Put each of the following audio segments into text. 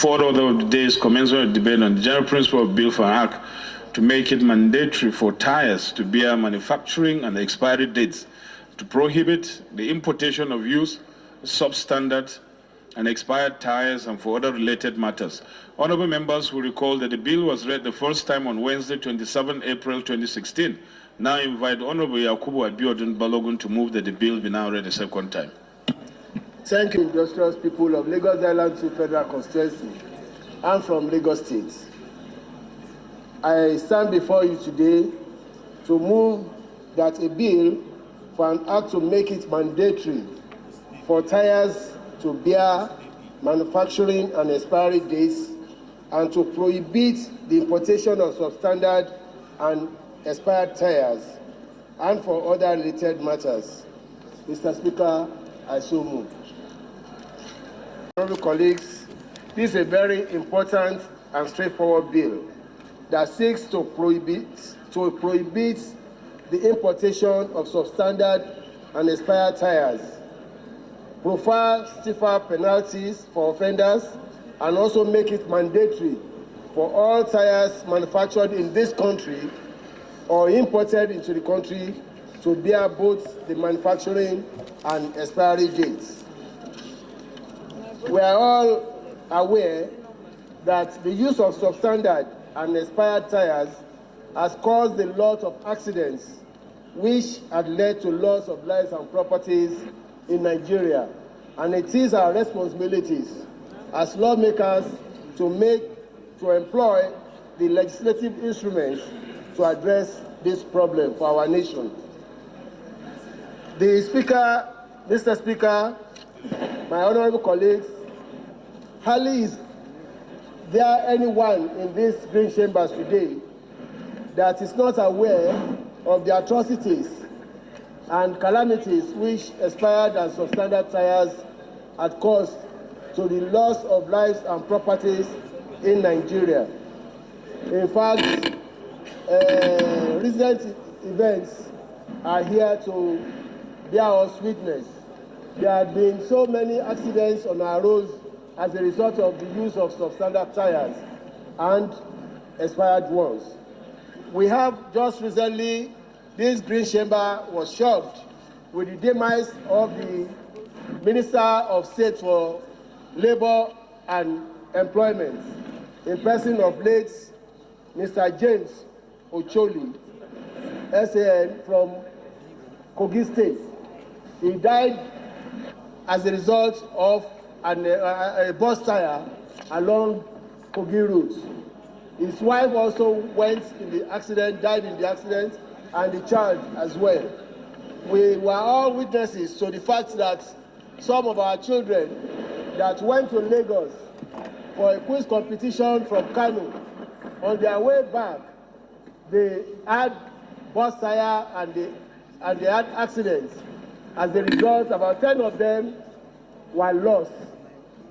fourth order of the day is commencement of debate on the general principle of Bill for an Act to make it mandatory for tires to bear manufacturing and expiry dates, to prohibit the importation of used, substandard, and expired tires, and for other related matters. Honorable members will recall that the bill was read the first time on Wednesday, 27 April 2016. Now I invite Honorable Yakub Abiodun Balogun to move that the bill be now read a second time. Thank you, illustrious people of Lagos Island 2 Federal Constituency and from Lagos State. I stand before you today to move that a bill for an act to make it mandatory for tires to bear manufacturing and expiry dates and to prohibit the importation of substandard and expired tires and for other related matters. Mr. Speaker, I so move. Honorable colleagues, this is a very important and straightforward bill that seeks to prohibit the importation of substandard and expired tires, provide stiffer penalties for offenders, and also make it mandatory for all tires manufactured in this country or imported into the country to bear both the manufacturing and expiry dates. We are all aware that the use of substandard and expired tires has caused a lot of accidents which had led to loss of lives and properties in Nigeria. And it is our responsibilities as lawmakers to employ the legislative instruments to address this problem for our nation. Mr. Speaker, my honorable colleagues, hardly is there anyone in this green chambers today that is not aware of the atrocities and calamities which expired and substandard tires had caused to the loss of lives and properties in Nigeria. In fact, recent events are here to bear us witness. There have been so many accidents on our roads as a result of the use of substandard tires and expired ones. We have just recently, this green chamber was shocked with the demise of the Minister of State for Labor and Employment, in person of late Mr. James Ocholi, SAN from Kogi State. He died as a result of a bus tire along Kogi route. His wife also went in the accident, died in the accident, and the child as well. We were all witnesses to the fact that some of our children that went to Lagos for a quiz competition from Kano, on their way back, they had bus tire and they had accidents. As a result, about 10 of them were lost.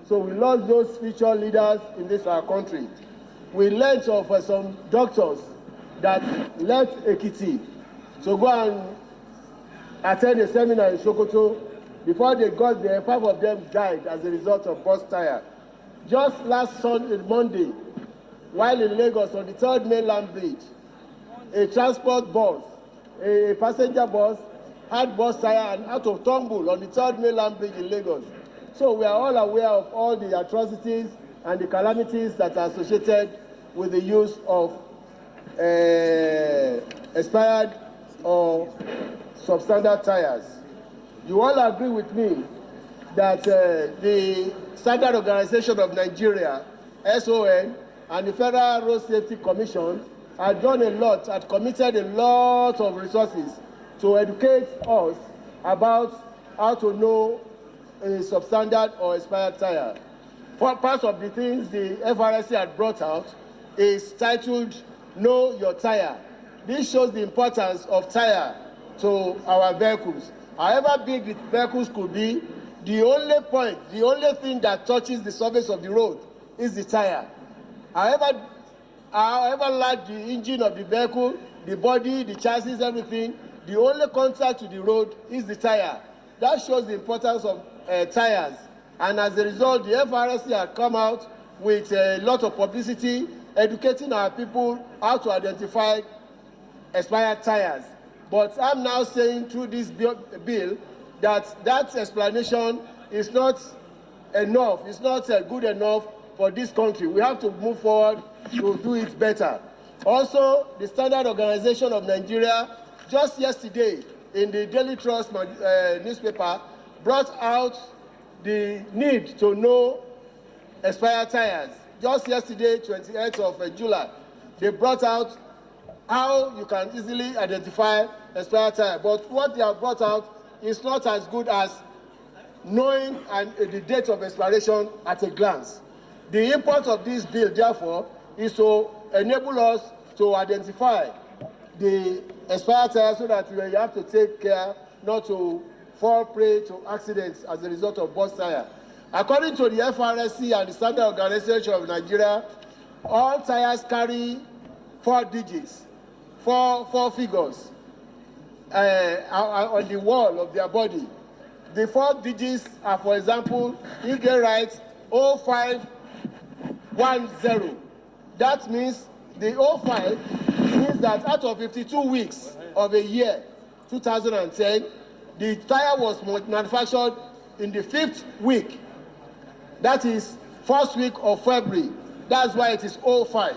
So we lost those future leaders in this our country. We learned of some doctors that left Ekiti to go and attend a seminar in Sokoto. Before they got there, 5 of them died as a result of bus tire. Just last Monday, while in Lagos on the 3rd mainland bridge, a transport bus, a passenger bus, had bus tire and out of tumble on the 3rd mainland bridge in Lagos. So we are all aware of all the atrocities and the calamities that are associated with the use of expired or substandard tires. You all agree with me that the Standard Organization of Nigeria, SON, and the Federal Road Safety Commission had done a lot, had committed a lot of resources to educate us about how to know a substandard or expired tire. Part of the things the FRSC had brought out is titled Know Your Tire. This shows the importance of tire to our vehicles. However big the vehicles could be, the only thing that touches the surface of the road is the tire. However large the engine of the vehicle, the body, the chassis, everything, the only contact to the road is the tire. That shows the importance of tires. And as a result, the FRSC had come out with a lot of publicity, educating our people how to identify expired tires. But I'm now saying through this bill that explanation is not enough. It's not good enough for this country. We have to move forward to do it better. Also, the Standard Organization of Nigeria, just yesterday in the Daily Trust newspaper, brought out the need to know expired tires. Just yesterday, 28th of July, they brought out how you can easily identify expired tire. But what they have brought out is not as good as knowing the date of expiration at a glance. The import of this bill, therefore, is to enable us to identify the expired tire so that you have to take care not to fall prey to accidents as a result of burst tire. According to the FRSC and the Standard Organization of Nigeria, all tires carry 4 digits, four figures on the wall of their body. The 4 digits are, for example, if they write 0510, that means the 05 means that out of 52 weeks of a year, 2010, the tire was manufactured in the 5th week. That is 1st week of February. That's why it is 05.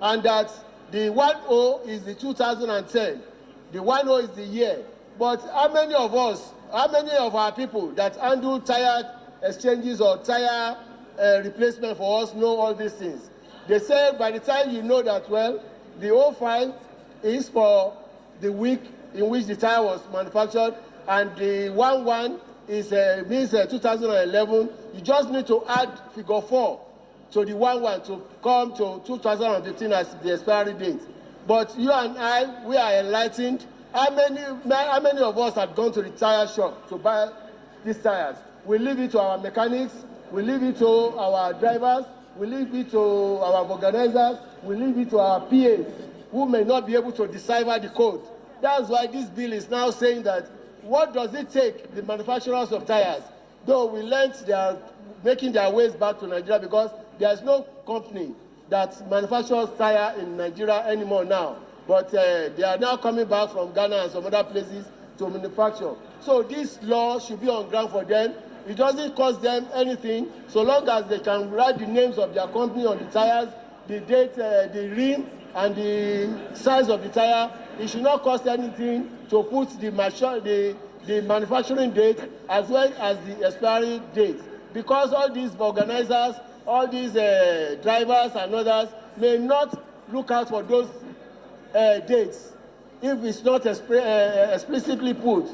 And that the 10 is the 2010. The 10 is the year. But how many of our people that handle tire exchanges or tire replacement for us know all these things? They say by the time you know that, well, the 05 is for the week in which the tire was manufactured, and the 11 is means 2011. You just need to add figure 4 to the 11 to come to 2015 as the expiry date. But you and I, we are enlightened. How many of us have gone to the tire shop to buy these tires? We leave it to our mechanics, we leave it to our drivers, we leave it to our organizers, we leave it to our PAs, who may not be able to decipher the code. That's why this bill is now saying that what does it take the manufacturers of tires? Though we learned they are making their ways back to Nigeria because there is no company that manufactures tire in Nigeria anymore now. But they are now coming back from Ghana and some other places to manufacture. So this law should be on ground for them. It doesn't cost them anything so long as they can write the names of their company on the tires, the date, the rim, and the size of the tire. It should not cost anything to put the manufacturing date as well as the expiry date. Because all these organizers, all these drivers and others may not look out for those dates if it's not explicitly put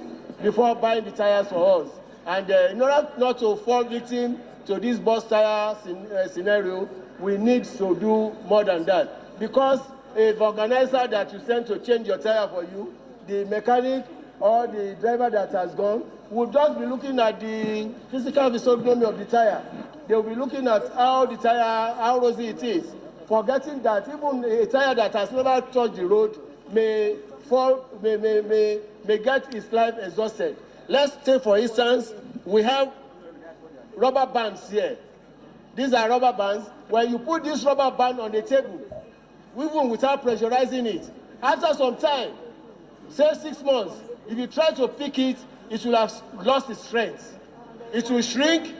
before buying the tires for us. And in order not to fall victim to this burst tire scenario, we need to do more than that. Because if organizer that you send to change your tire for you, the mechanic or the driver that has gone will just be looking at the physical physiognomy of the tire. They will be looking at how the tire, how rosy it is, forgetting that even a tire that has never touched the road may get its life exhausted. Let's take, for instance, we have rubber bands here. These are rubber bands. When you put this rubber band on the table, even without pressurizing it, after some time, say 6 months, if you try to pick it, it will have lost its strength. It will shrink.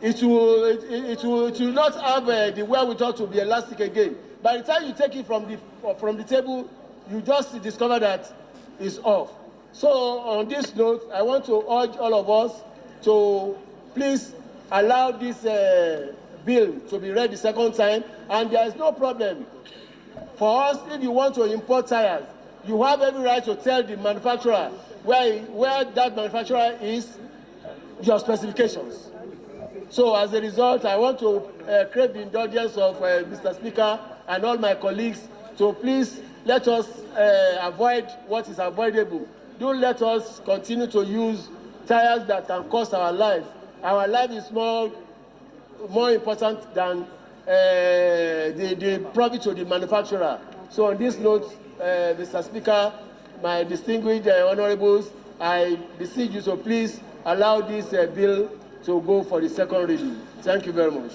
It will not have the wherewithal to be elastic again. By the time you take it from the table, you just discover that it's off. So on this note, I want to urge all of us to please allow this bill to be read the second time, and there is no problem. For us, if you want to import tires, you have every right to tell the manufacturer where that manufacturer is, your specifications. So as a result, I want to crave the indulgence of Mr. Speaker and all my colleagues to please let us avoid what is avoidable. Don't let us continue to use tires that can cost our life. Our life is more important than the profit to the manufacturer. So on this note, Mr. Speaker, my distinguished honorables, I beseech you to please allow this bill to go for the second reading. Thank you very much.